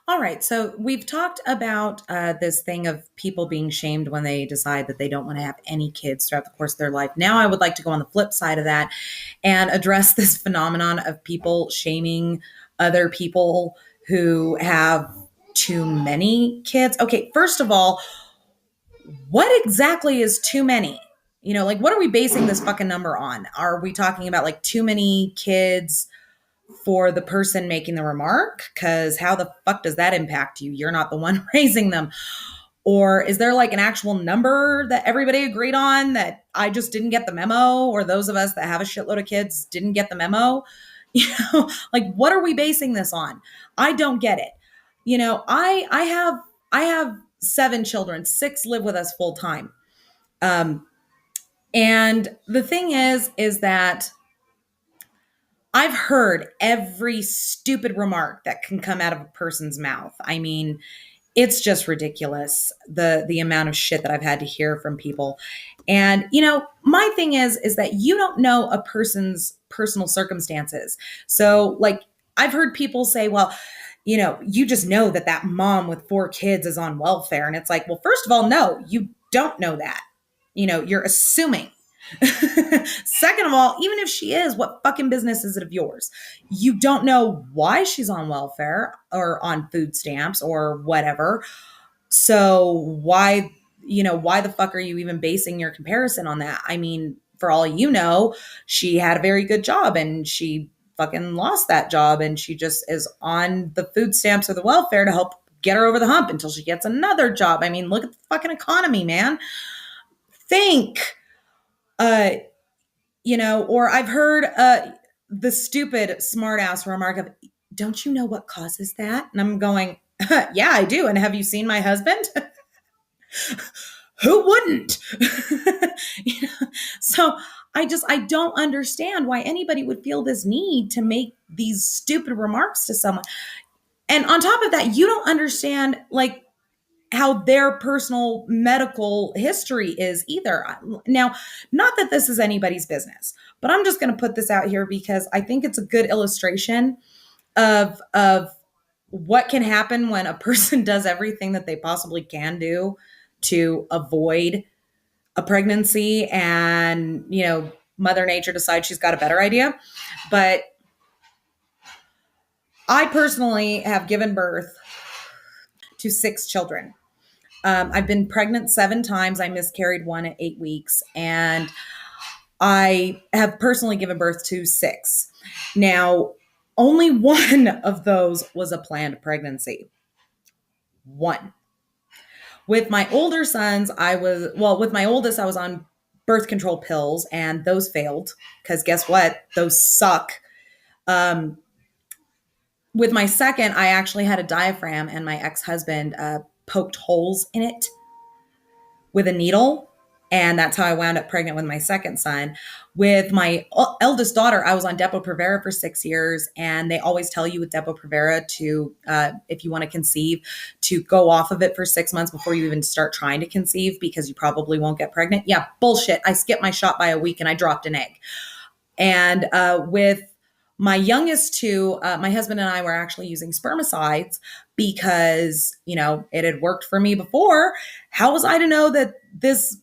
All right. So we've talked about this thing of people being shamed when they decide that they don't want to have any kids throughout the course of their life. Now, I would like to go on the flip side of that and address this phenomenon of people shaming other people who have too many kids. Okay, first of all, what exactly is too many? Like what are we basing this fucking number on? Are we talking about like too many kids for the person making the remark? Because how the fuck does that impact you? You're not the one raising them. Or is there like an actual number that everybody agreed on that I just didn't get the memo? Or those of us that have a shitload of kids didn't get the memo? Like what are we basing this on? I don't get it. I have 7 children, 6 live with us full time. Um, and the thing is that I've heard every stupid remark that can come out of a person's mouth. I mean, it's just ridiculous the amount of shit that I've had to hear from people. And my thing is that you don't know a person's personal circumstances. So like I've heard people say, well, you just know that that mom with 4 kids is on welfare. And it's like, well, first of all, no, you don't know that. You're assuming. Second of all, even if she is, what fucking business is it of yours? You don't know why she's on welfare or on food stamps or whatever. So why the fuck are you even basing your comparison on that? I mean, for all you know, she had a very good job and she fucking lost that job and she just is on the food stamps or the welfare to help get her over the hump until she gets another job. I mean, look at the fucking economy, man. Think. Uh, or I've heard the stupid smart ass remark of, don't you know what causes that? And I'm going, yeah, I do. And have you seen my husband? Who wouldn't? you know? So I don't understand why anybody would feel this need to make these stupid remarks to someone. And on top of that, you don't understand like how their personal medical history is either. Now, not that this is anybody's business, but I'm just going to put this out here because I think it's a good illustration of what can happen when a person does everything that they possibly can do to avoid a pregnancy and, Mother Nature decides she's got a better idea. But I personally have given birth to 6 children. I've been pregnant 7 times. I miscarried one at 8 weeks, and I have personally given birth to 6. Now, only one of those was a planned pregnancy. One. With my older sons, with my oldest, I was on birth control pills, and those failed because guess what? Those suck. Um, with my second, I actually had a diaphragm, and my ex-husband poked holes in it with a needle. And that's how I wound up pregnant with my second son. With my eldest daughter, I was on Depo-Provera for 6 years. And they always tell you with Depo-Provera to, if you want to conceive, to go off of it for 6 months before you even start trying to conceive because you probably won't get pregnant. Yeah, bullshit. I skipped my shot by a week and I dropped an egg. And with my youngest 2, my husband and I were actually using spermicides because, it had worked for me before. How was I to know that this,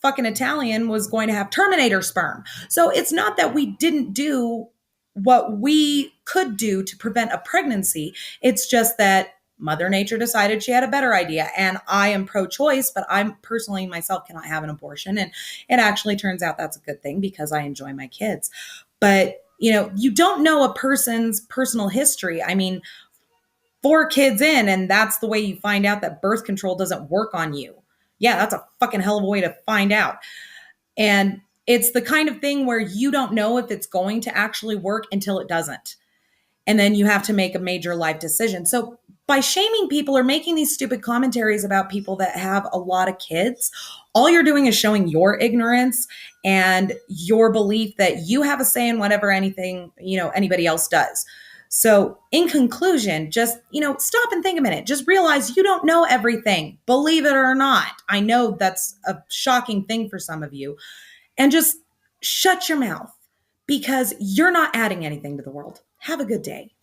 fucking Italian was going to have Terminator sperm? So it's not that we didn't do what we could do to prevent a pregnancy. It's just that Mother Nature decided she had a better idea. And I am pro-choice, but I'm personally myself cannot have an abortion. And it actually turns out that's a good thing because I enjoy my kids. But you don't know a person's personal history. I mean, 4 kids in, and that's the way you find out that birth control doesn't work on you. Yeah, that's a fucking hell of a way to find out. And it's the kind of thing where you don't know if it's going to actually work until it doesn't. And then you have to make a major life decision. So by shaming people or making these stupid commentaries about people that have a lot of kids, all you're doing is showing your ignorance and your belief that you have a say in whatever anybody else does. So in conclusion, just, stop and think a minute. Just realize you don't know everything, believe it or not. I know that's a shocking thing for some of you. And just shut your mouth because you're not adding anything to the world. Have a good day.